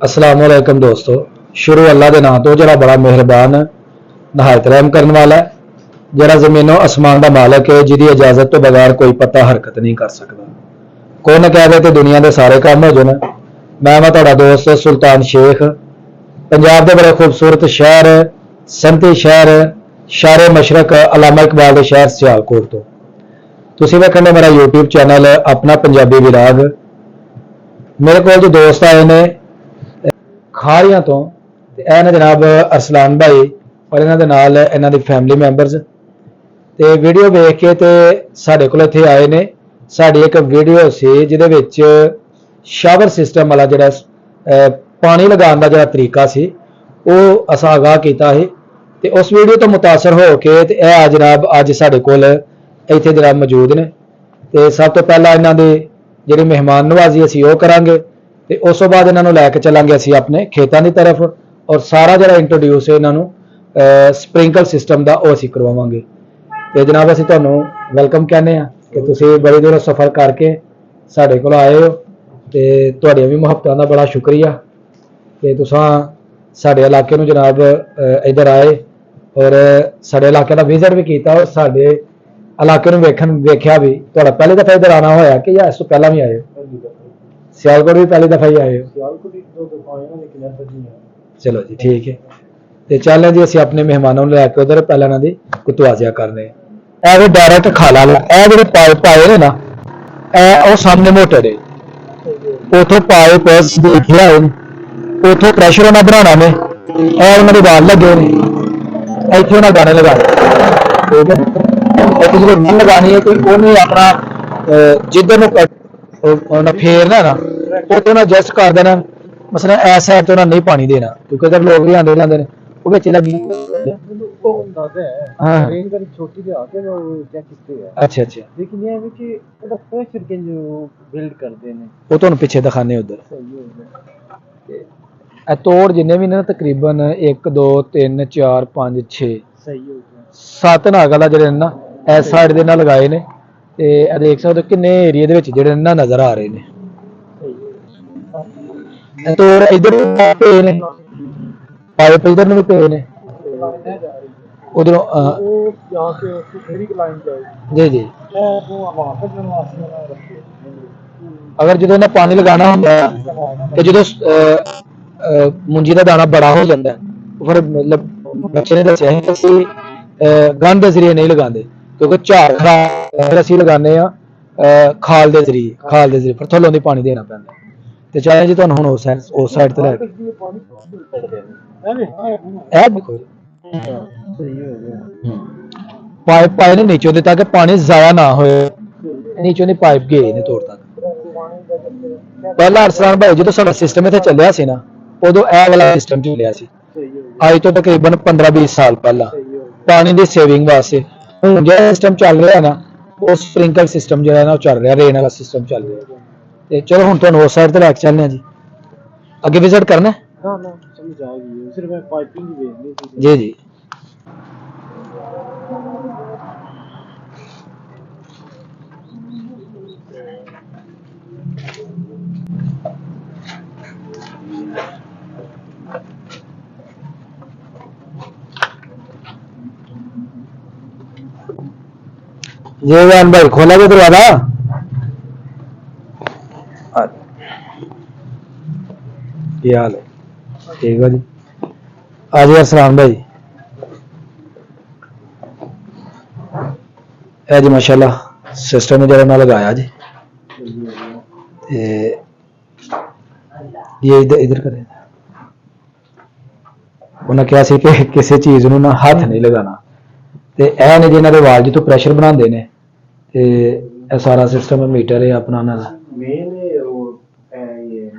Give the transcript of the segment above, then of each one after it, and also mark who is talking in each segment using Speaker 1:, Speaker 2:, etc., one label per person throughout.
Speaker 1: अस्सलाम वालेकुम दोस्तों। शुरू अल्लाह के नाम तो जरा बड़ा मेहरबान नहायत रहम करने वाला है, जरा जमीनों आसमान का मालक है, जिदी इजाजत तो बगैर कोई पता हरकत नहीं कर सकता। कौन कह दे तो दुनिया के सारे काम हो जाने। मैं तुहाडा दोस्त सुल्तान शेख, पंजाब के बड़े खूबसूरत शहर संती शहर शारे मशरक अलामा इकबाल के शहर सियालकोट तो तुसीं वेखण मेरा यूट्यूब चैनल अपना पंजाबी विराग। मेरे को जो दोस्त आए ने खारियां तो यह ने जनाब अरसलान भाई और इन्हों के नाल इन्हों की फैमिली मैंबरस ते वीडियो वेख के ते साडे कोल इत्थे आए ने। साडी एक वीडियो सी जिहदे विच शावर सिस्टम वाला जिहड़ा पानी लगाने का जिहड़ा तरीका सी वो असां आगाह कीता है ते उस वीडियो तो मुतासर हो के ते यह जनाब अज साडे कोल इत्थे जनाब मौजूद ने। ते सब तो पहला इन्हां दी जिहड़ी मेहमान नवाजी असीं ओह करांगे ते उस तो बाद इन्हां लैके चलांगे असीं अपने खेतों की तरफ और सारा जिहड़ा इंट्रोड्यूस है इन्हां स्प्रिंकल सिस्टम का वह असीं करवावांगे। ते जनाब असीं तुहानूं वेलकम कहने आ कि तुसीं बड़ी दूरों सफ़र करके साडे कोल आए हो ते तुहाड़ियां भी मुहब्बतां दा बड़ा शुक्रिया कि तुसां साडे इलाके नूं जनाब इधर आए और साडे इलाके का विजिट भी किया और साडे इलाके नूं वेख्या भी। तुहाडा पहली दफ़ा इधर आना होया कि या इस तो पहला भी आए हो? सियालकोट भी पहली दफ़ा ही आए हो? चलो जी ठीक है। तो चल जी असीं अपने मेहमानों को लैके उधर पहले इन्हां दी कुतवाजिया करने। भी डायरैक्ट खाला वाला जो पाइप पाए ने ना वो सामने मोटर है, उतों पाइप देखिया उतों प्रैशर उन्हें बनाना ने उन्होंने बाल लगे ने इतने उन्हें गाने लगाने। ठीक है जो रन लगानी है कोई उन्हें अपना जिधर उन्हें फेरना ना वो उन्हें एडजस्ट कर देना। मसला इस साइड तो उन्हें नहीं पानी देना क्योंकि अगर लोग भी आते जाते हैं वो बिच लगी। अच्छा अच्छा लेकिन ये है कि प्रेशर के जो बिल्ड करते हैं वो तो पिछे दिखाने उधर तोड़ जिन्ने भी ना तकरीबन 1 2 3 4 5 6 7 नाग वाला जेडे ना इस साइड दे ना लगाए ने ते देख सकते किन्ने एरिया दे विच जेडे ना नजर आ रहे ने। तो इधर पे ने पाइप इधर भी पे ने उधरों जी जी अगर जो ना पानी लगाना होंगे तो जो मुंजी का दाना बड़ा हो जाता है फिर मतलब बच्चे ने दसिया है कि गंद के जरिए नहीं लगाते क्योंकि झाड़ असीं लगाने खाल के जरिए फिर थल्लों दी पानी देना पैंदा। तो चाहे जी तुहानूं हुण उस साइड ते लैके देखो पाइप पाए ने नीचों दे ताकि पानी जाया ना हो। नीचों दी पाइप गए ने तोड़ तक। पहला अरसलान भाई जो साडा सिस्टम इत्थे चलिया सी ना उदों ए वाला सिस्टम चलिया सी अज तो तकरीबन 15-20 साल पहला पानी की सेविंग वास्ते। हुण जो सिस्टम चल रहा है ना वो स्प्रिंकल सिस्टम जो है ना चल रहा रेन वाला सिस्टम चल रहा है। चलो हुण तुहानूं उस साइड ते लैके चलने जी अगे विजिट करना जी जी। जी जान भाई खोला भी दरवाजा क्या हाल है? ठीक है जी आज अरसलान भाई है जी माशाल्लाह सिस्टम जरा ना लगाया जी ये इधर इधर करें उन्हें कहा सी कि किसी चीज़ नूं ना हाथ नहीं लगाना ते ऐ ने जिन्हां दे वाल जितों प्रैशर बनाते हैं ते सारा सिस्टम मीटर है अपना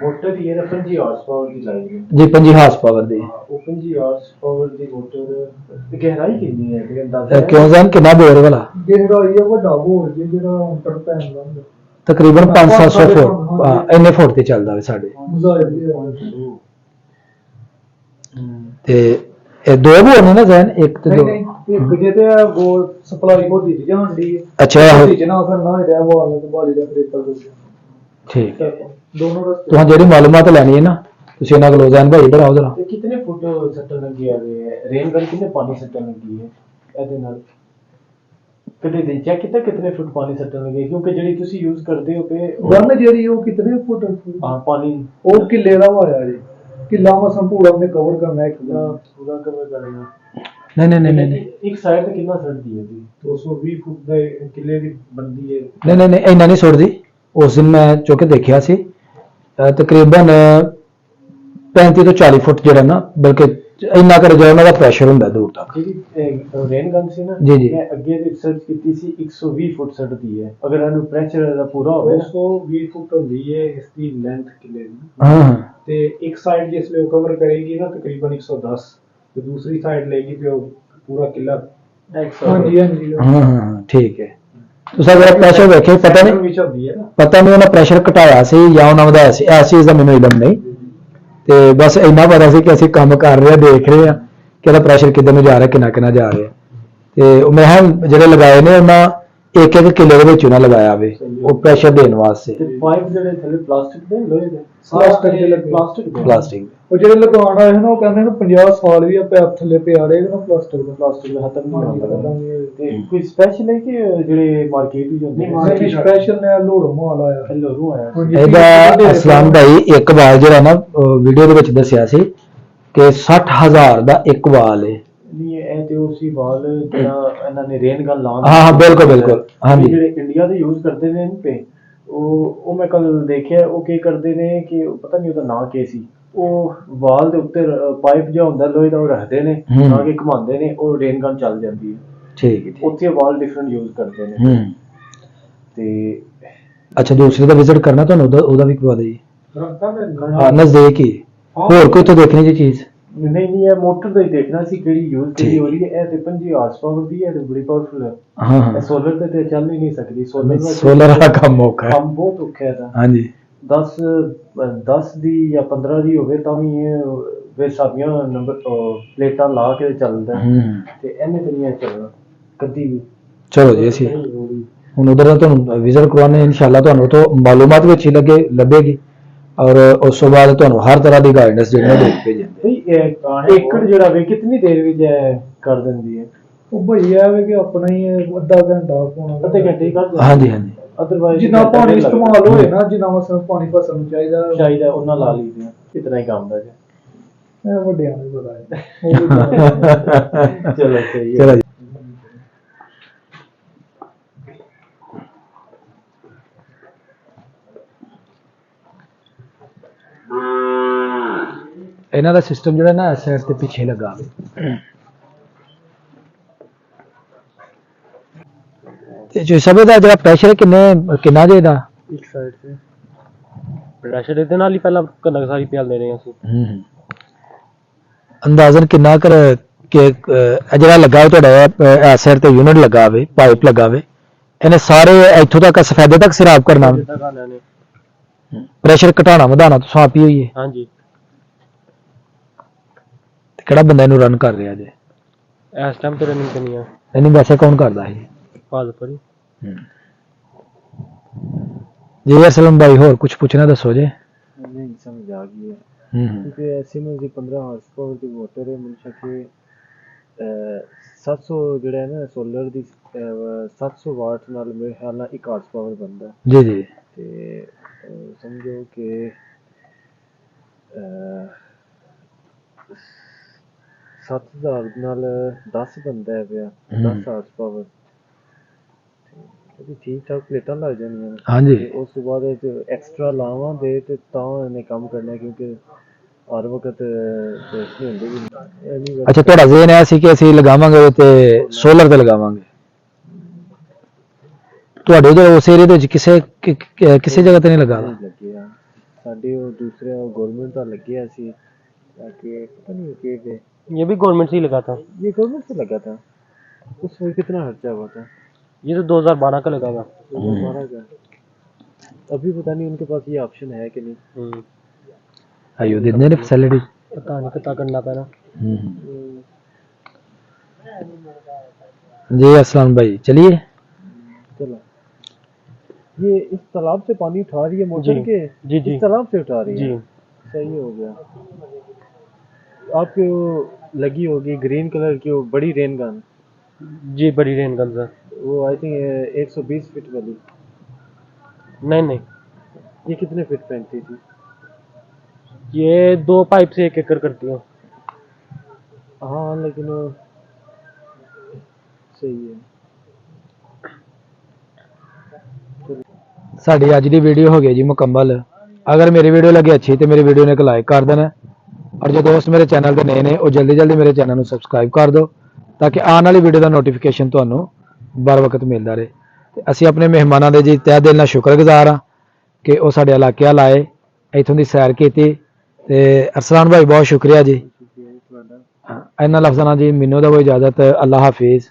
Speaker 1: मोटर ही है 25 हार्स पावर की लाइन जी 25 हार्स पावर दी 25 हार्स पावर दी मोटर गहराई कितनी है क्यों जान कितना बोर वाला गहराई है बड़ा बोर जे जेड़ा मोटर पैंदा तकरीबन 500-700 फुट इन्ने फुट ते चलदा है साडे ते दो बोर ने ना जैन एक ते दो एक जे ते वो सप्लाई होती दी जांदी अच्छा होती जना करना है वो बाली दा ब्रेकर ठीक है दोनों तुहां जेहड़ी मालूमात लैनी है ना ਤੁਸੀਂ ਇਹਨਾਂ ਕੋਲ ਜ਼ੈਨ ਭਾਈ ਇੱਧਰ ਆਓ ਜਰਾ।
Speaker 2: ਤੇ ਕਿੰਨੇ ਫੁੱਟ ਸੱਟਣ ਲੱਗੀ ਆ ਰੇਨ ਗਨ ਕਿੰਨੇ ਪਾਣੀ ਸੱਟਣ ਲੱਗੀ ਹੈ ਇਹਦੇ ਨਾਲ ਕਦੇ ਦੇਖਿਆ ਕਿਤੇ ਕਿੰਨੇ ਫੁੱਟ ਪਾਣੀ ਸੱਟਣ ਲੱਗੇ ਕਿਉਂਕਿ ਜਿਹੜੀ ਤੁਸੀਂ ਯੂਜ਼ ਕਰਦੇ ਹੋ ਕਿ
Speaker 3: ਗਨ ਜਿਹੜੀ ਉਹ ਕਿਤਨੇ ਫੁੱਟ
Speaker 2: ਹਾਂ ਪਾਣੀ
Speaker 3: ਉਹ ਕਿੱਲੇ ਦਾ ਹੋਇਆ ਜੀ ਕਿੱਲਾ ਵਾ ਸੰਪੂੜਾ ਉਹਨੇ ਕਵਰ ਕਰਨਾ ਇੱਕ
Speaker 2: ਪੂਰਾ ਕਵਰ ਕਰਨਾ
Speaker 1: ਨਹੀਂ
Speaker 2: ਇੱਕ ਸਾਈਡ ਤੇ ਕਿੰਨਾ ਸੜਦੀ ਹੈ ਜੀ 220 ਫੁੱਟ ਦੇ ਕਿੱਲੇ ਦੀ ਬੰਦੀ ਹੈ
Speaker 1: ਨਹੀਂ ਇੰਨਾ ਨਹੀਂ ਸੁੱਟਦੀ। ਉਸ ਦਿਨ ਮੈਂ ਚੁੱਕ ਕੇ ਦੇਖਿਆ ਸੀ ਤਕਰੀਬਨ 35 ਤੋਂ 40 ਫੁੱਟ ਜਿਹੜਾ ਨਾ ਬਲਕਿ ਇੰਨਾ ਕਰ ਜਿਹੜਾ ਉਹਨਾਂ ਦਾ ਪ੍ਰੈਸ਼ਰ ਹੁੰਦਾ ਦੂਰ ਤੱਕ।
Speaker 2: ਜਿਹੜੀ ਰੇਨ ਗਨ ਸੀ ਨਾ
Speaker 1: ਜੀ
Speaker 2: ਮੈਂ ਅੱਗੇ ਰਿਸਰਚ ਕੀਤੀ ਸੀ 120 ਫੁੱਟ ਸੜਦੀ ਹੈ ਅਗਰ ਇਹਨੂੰ ਪ੍ਰੈਸ਼ਰ ਦਾ ਪੂਰਾ ਹੋਵੇ 120 ਫੁੱਟ ਹੁੰਦੀ ਹੈ ਇਸ ਦੀ ਲੈਂਥ ਕਿੱਲੇ ਦੀ
Speaker 1: ਹਾਂ
Speaker 2: ਤੇ ਇੱਕ ਸਾਈਡ ਜਿਸ ਲਈ ਕਵਰ ਕਰੇਗੀ ਨਾ ਤਕਰੀਬਨ 110 ਤੇ ਦੂਸਰੀ ਸਾਈਡ लेगी ਤੇ ਉਹ ਪੂਰਾ ਕਿੱਲਾ 100
Speaker 3: ਹਾਂਜੀ
Speaker 1: ਹਾਂ ਠੀਕ ਹੈ। ਤੁਸੀਂ ਅਗਰ ਪ੍ਰੈਸ਼ਰ ਵੇਖੇ ਪਤਾ ਨਹੀਂ ਉਹਨਾਂ ਪ੍ਰੈਸ਼ਰ ਘਟਾਇਆ ਸੀ ਜਾਂ ਉਹਨਾਂ ਵਧਾਇਆ ਸੀ ਇਸ ਚੀਜ਼ ਦਾ ਮੈਨੂੰ ਇਲਮ ਨਹੀਂ ਤੇ ਬਸ ਇੰਨਾ ਪਤਾ ਸੀ ਕਿ ਅਸੀਂ ਕੰਮ ਕਰ ਰਹੇ ਆ ਦੇਖ ਰਹੇ ਆ ਕਿ ਇਹਦਾ ਪ੍ਰੈਸ਼ਰ ਕਿੱਧਰ ਨੂੰ ਜਾ ਰਿਹਾ ਕਿੰਨਾ ਜਾ ਰਿਹਾ ਤੇ ਉਹ ਮੈਂ ਜਿਹੜੇ ਲਗਾਏ ਨੇ ਉਹਨਾਂ ਇੱਕ ਕਿੱਲੇ ਦੇ ਵਿੱਚ ਉਹਨਾਂ ਲਗਾਇਆ ਵੇ ਉਹ ਪ੍ਰੈਸ਼ਰ ਦੇਣ ਵਾਸਤੇ।
Speaker 2: ਪਾਈਪ ਜਿਹੜੇ ਥੱਲੇ ਪਲਾਸਟਿਕ ਦੇ ਲੋਹੇ ਦੇ
Speaker 3: ਪਲਾਸਟਿਕ ਦੇ ਲੱਗੇ
Speaker 1: ਪਲਾਸਟਿਕ
Speaker 3: ਉਹ ਜਿਹੜੇ ਲਗਾਉਣ ਆਏ ਹਨ ਉਹ ਕਹਿੰਦੇ ਨੇ 50 ਸਾਲ ਵੀ ਆ ਪੈਪ ਥੱਲੇ ਪਿਆ ਰਹੇਗਾ ਨਾ ਪਲਾਸਟਿਕ ਦਾ ਖਤਮ ਨਹੀਂ ਹੁੰਦਾ
Speaker 2: ਤੇ ਕੋਈ ਸਪੈਸ਼ਲ ਹੈ ਕਿ ਜਿਹੜੇ ਮਾਰਕੀਟ ਵਿੱਚ ਹੁੰਦੇ
Speaker 3: ਨੇ ਸਪੈਸ਼ਲ ਨੇ ਲੋੜੋਂ ਮਾਲ ਆਇਆ
Speaker 2: ਲੋੜੋਂ ਆਇਆ
Speaker 1: ਇਹਦਾ ਅਸਲਾਮ ਭਾਈ ਇੱਕ ਵਾਲ ਜਿਹੜਾ ਨਾ ਵੀਡੀਓ ਦੇ ਵਿੱਚ ਦੱਸਿਆ ਸੀ ਕਿ 60000 ਦਾ ਇੱਕ ਵਾਲ ਹੈ।
Speaker 2: ਨਹੀਂ ਇਹ ਤੇ ਉਸੇ ਵਾਲ ਜਿਹੜਾ ਇਹਨਾਂ ਨੇ ਰੇਨ ਗਨ ਲਾਉਣ
Speaker 1: ਹਾਂ ਬਿਲਕੁਲ ਹਾਂਜੀ
Speaker 2: ਜਿਹੜੇ ਇੰਡੀਆ ਦੇ ਯੂਜ਼ ਕਰਦੇ ਨੇ ਤੇ ਉਹ ਮੈਂ ਕੱਲ ਦੇਖਿਆ ਉਹ ਕੀ ਕਰਦੇ ਨੇ ਕਿ ਪਤਾ ਨਹੀਂ ਉਹਦਾ ਨਾਂ ਕੀ ਸੀ ਉਹ ਵਾਲ ਦੇ ਉੱਤੇ ਪਾਈਪ ਜਿਹਾ ਹੁੰਦਾ ਲੋਹੇ ਦਾ ਉਹ ਰੱਖਦੇ ਨੇ ਤਾਂ ਕਿ ਘੁਮਾਉਂਦੇ ਨੇ ਉਹ ਰੇਨ ਗਨ ਚੱਲ ਜਾਂਦੀ ਹੈ। ਠੀਕ ਹੈ ਉੱਥੇ ਵਾਲ ਡਿਫਰੈਂਟ ਯੂਜ਼ ਕਰਦੇ ਨੇ ਤੇ ਅੱਛਾ
Speaker 1: ਦੂਸਰੇ ਦਾ ਵਿਜ਼ਿਟ ਕਰਨਾ ਤੁਹਾਨੂੰ ਉਹਦਾ ਵੀ ਕਰਵਾ ਦੇਈ ਹਾਂ ਨਜ਼ਦੀਕ ਹੀ ਹੋਰ ਕੋਈ ਤਾਂ ਦੇਖਣੀ ਜੀ ਚੀਜ਼
Speaker 2: ਨਹੀਂ ਇਹ ਮੋਟਰ ਦਾ ਹੀ ਦੇਖਣਾ ਸੀ ਕਿਹੜੀ ਯੂਜ਼ ਕਿਹੜੀ ਹੋ ਰਹੀ ਹੈ। ਇਹ ਤੇ 5 ਹਾਰਸ ਪਾਵਰ ਦੀ ਹੈ ਤੇ ਬੜੀ ਪਾਵਰਫੁਲ ਹੈ।
Speaker 1: ਹਾਂ
Speaker 2: ਸੋਲਰ ਤੇ ਚੱਲ ਹੀ ਨਹੀਂ ਸਕਦੀ
Speaker 1: ਸੋਲਰ ਦਾ ਕੰਮ ਔਖਾ ਹੈ
Speaker 2: ਕੰਮ ਬਹੁਤ ਔਖਾ ਹੈ ਤਾਂ
Speaker 1: ਹਾਂਜੀ
Speaker 2: 10 ਦੀ ਜਾਂ 15 ਦੀ ਹੋਵੇ ਤਾਂ ਵੀ ਇਹ ਬੇਸਾਬੀਆਂ ਨੰਬਰ ਪਲੇਟਾਂ ਲਾ ਕੇ ਚੱਲਦਾ ਤੇ ਇਹਨੇ ਤੇ ਨਹੀਂ ਚੱਲਣਾ ਕਦੀ ਵੀ।
Speaker 1: ਚਲੋ ਜੀ ਅਸੀਂ ਹੁਣ ਉਧਰ ਦਾ ਤੁਹਾਨੂੰ ਵਿਜ਼ਿਟ ਕਰਵਾਉਣੇ ਇਨਸ਼ਾਅੱਲਾ ਤੁਹਾਨੂੰ ਤੋਂ ਮਾਲੂਮਾਤ ਵਿੱਚ ਹੀ ਲੱਗੇਗੀ ਔਰ ਉਸ ਤੋਂ ਬਾਅਦ ਤੁਹਾਨੂੰ ਹਰ ਤਰ੍ਹਾਂ ਦੀ ਗਾਈਡੈਂਸ ਜਿਹੜੀ ਉਹ ਦੇਖ ਭੇਜਣਗੇ।
Speaker 2: ਏਕੜ ਜਿਹੜਾ ਵੇ ਕਿੰਨੀ ਦੇਰ ਵਿੱਚ ਕਰ ਦਿੰਦੀ ਹੈ
Speaker 3: ਉਹ ਭਈ ਇਹ ਵੇ ਕਿ ਆਪਣਾ ਹੀ ਅੱਧਾ ਘੰਟਾ ਪੌਣਾ
Speaker 2: ਅੱਧੇ ਘੰਟੇ ਕਰ ਦਿੰਦੀ
Speaker 1: ਹਾਂਜੀ
Speaker 2: ਅਦਰਵਾਈਜ਼
Speaker 3: ਜਿੰਨਾ ਪਾਣੀ ਇਸਤੇਮਾਲ ਹੋਏ ਨਾ ਜਿੰਨਾ ਮਸਲ ਪਾਣੀ ਫਸਲ ਨੂੰ ਚਾਹੀਦਾ
Speaker 2: ਉਹਨਾਂ ਲਾ ਲਈਦੇ ਆ ਇਤਨਾ ਹੀ ਕੰਮ ਦਾ ਜੀ
Speaker 3: ਇਹ ਵੱਡਿਆਂ ਨੂੰ ਪਤਾ ਹੈ
Speaker 2: ਚਲੋ ਸਹੀ ਹੈ।
Speaker 1: ਚਲੋ ਜੀ ਇਹਨਾਂ ਦਾ ਸਿਸਟਮ ਜਿਹੜਾ ਨਾ ਇਸ ਸਾਈਡ ਤੇ ਪਿੱਛੇ ਲੱਗਾ ਤੇ ਜੋ ਸਭ ਦਾ ਜਿਹੜਾ ਪ੍ਰੈਸ਼ਰ ਕਿੰਨਾ ਜੇ ਦਾ
Speaker 2: ਇੱਕ ਸਾਈਡ ਤੇ ਪ੍ਰੈਸ਼ਰ ਇਹਦੇ ਨਾਲ ਹੀ ਪਹਿਲਾਂ ਕਣਕ ਸਾਰੀ ਪਿਆਲ ਦੇ ਰਹੇ ਅਸੀਂ
Speaker 1: ਅੰਦਾਜ਼ਨ ਕਿੰਨਾ ਕਰ ਕਿ ਜਿਹੜਾ ਲੱਗਾ ਹੋਇਆ ਤੁਹਾਡਾ ਇਸ ਸਾਈਡ ਤੇ ਯੂਨਿਟ ਲੱਗਾ ਹੋਵੇ ਪਾਈਪ ਲੱਗਾ ਹੋਵੇ ਇਹਨੇ ਸਾਰੇ ਇੱਥੋਂ ਤੱਕ ਸਫੈਦੇ ਤੱਕ ਸਿਰਾਬ ਕਰਨਾ ਪ੍ਰੈਸ਼ਰ ਘਟਾਣਾ ਵਧਾਣਾ ਤੁਸੀਂ ਆਪ ਹੀ ਹੋਈ ਹੈ।
Speaker 2: ਹਾਂਜੀ
Speaker 1: ਕਿਹੜਾ ਬੰਦਾ ਇਹਨੂੰ ਰਨ ਕਰ ਰਿਹਾ ਜੇ
Speaker 2: ਇਸ ਟਾਈਮ ਤੇ ਰਨਿੰਗ ਕਰਨੀ ਆ
Speaker 1: ਇਹਨੂੰ ਵੈਸੇ ਕੌਣ ਕਰਦਾ ਹੈ
Speaker 2: ਫਾਜ਼ਪੁਰੀ
Speaker 1: जी असलम भाई और कुछ पूछना दसो जे
Speaker 2: नहीं समझ आ गई है क्योंकि ऐसे में जी 15 हार्स पावर की मोटर है मुझे कि 700 ਜਿਹੜਾ ਹੈ ਨਾ ਸੋਲਰ ਦੀ 700 ਵਾਟ ਨਾਲ ਮੇਰੇ ਖਿਆਲ ਨਾਲ 1 ਹਾਰਸ ਪਾਵਰ ਬਣਦਾ
Speaker 1: ਜੀ ਜੀ
Speaker 2: ਤੇ ਸਮਝੋ ਕਿ 7000 ਨਾਲ 10 ਬੰਦਾ ਹੈ ਪਿਆ 10 ਹਾਰਸ ਪਾਵਰ ਤੇ ਠੀਕ ਠਾਕ ਪਲੇਟਾਂ ਲੱਗ ਜਾਣੀਆਂ
Speaker 1: ਹਾਂਜੀ
Speaker 2: ਉਸ ਤੋਂ ਬਾਅਦ ਐਕਸਟਰਾ ਲਾਵਾਂਗੇ ਤੇ ਤਾਂ ਇਹਨੇ ਕੰਮ ਕਰਨਾ ਕਿਉਂਕਿ ਹਰ ਵਕਤ ਨਹੀਂ ਹੁੰਦੀ ਵੀ
Speaker 1: ਅੱਛਾ ਤੁਹਾਡਾ ਜ਼ੇਨ ਹੈ ਸੀ ਕਿ ਅਸੀਂ ਲਗਾਵਾਂਗੇ ਤੇ ਸੋਲਰ ਤੇ ਲਗਾਵਾਂਗੇ ਤੁਹਾਡੇ ਉਧਰ ਉਸ ਏਰੀਆ ਦੇ ਵਿੱਚ ਕਿਸੇ ਜਗ੍ਹਾ ਤੇ ਨਹੀਂ ਲਗਾ
Speaker 2: ਲੱਗਿਆ ਸਾਡੇ ਉਹ ਦੂਸਰੇ गवर्नमेंट ਦਾ ਲੱਗਿਆ ਸੀ कि पता नहीं कि ये भी गवर्नमेंट से ही लगा था ये गवर्नमेंट से लगा था उसमें कितना खर्चा हुआ था ये तो 2012 का लगा था 2012 का अभी पता नहीं उनके पास ये ऑप्शन है कि नहीं
Speaker 1: आयो देने ने फैसिलिटी
Speaker 2: पता नहीं कितना करना पैना
Speaker 1: जी अस्सलाम भाई चलिए
Speaker 2: चलो ये इस तालाब से पानी उठा रही है मोटर के
Speaker 4: जी जी
Speaker 2: इस तालाब से उठा रही है
Speaker 4: जी
Speaker 2: सही हो गया। आपको लगी होगी ग्रीन कलर की वो बड़ी रेन गन।
Speaker 4: जी बड़ी रेन गन सर।
Speaker 2: वो आई थिंक 120 फीट वाली।
Speaker 4: नहीं नहीं,
Speaker 2: ये कितने फीट फेंकती थी?
Speaker 4: ये 2 पाइप से 1 एकड़ करती हूँ।
Speaker 2: हाँ लेकिन वो सही है।
Speaker 1: ਸਾਡੀ ਅੱਜ ਦੀ ਵੀਡੀਓ ਹੋ ਗਈ ਜੀ ਮੁਕੰਮਲ। ਅਗਰ ਮੇਰੀ ਵੀਡੀਓ ਲੱਗੀ ਅੱਛੀ ਤੇ ਮੇਰੀ ਵੀਡੀਓ ਨੂੰ ਇੱਕ ਲਾਈਕ ਕਰ ਦੇਣਾ, ਔਰ ਜੋ ਦੋਸਤ ਮੇਰੇ ਚੈਨਲ ਤੇ ਨਏ ਨੇ ਉਹ ਜਲਦੀ ਜਲਦੀ ਮੇਰੇ ਚੈਨਲ ਨੂੰ ਸਬਸਕ੍ਰਾਈਬ ਕਰ ਦਿਓ ਤਾਂ ਕਿ ਆਉਣ ਵਾਲੀ ਵੀਡੀਓ ਦਾ ਨੋਟੀਫਿਕੇਸ਼ਨ ਤੁਹਾਨੂੰ ਬਰ ਵਕਤ ਮਿਲਦਾ ਰਹੇ। ਤੇ ਅਸੀਂ ਆਪਣੇ ਮਹਿਮਾਨਾਂ ਦੇ ਜੀ ਤਹਿ ਦਿਲ ਨਾਲ ਸ਼ੁਕਰਗੁਜ਼ਾਰ ਹਾਂ ਕਿ ਉਹ ਸਾਡੇ ਇਲਾਕੇ ਵੱਲ ਆਏ, ਇੱਥੋਂ ਦੀ ਸੈਰ ਕੀਤੀ। ਤੇ ਅਰਸਲਾਨ ਭਾਈ ਬਹੁਤ ਸ਼ੁਕਰੀਆ ਜੀ। ਇਹਨਾਂ ਲਫ਼ਜ਼ਾਂ ਨਾਲ ਜੀ ਮੈਨੂੰ ਦਾ ਕੋਈ ਇਜਾਜ਼ਤ। ਅੱਲਾ ਹਾਫਿਜ਼।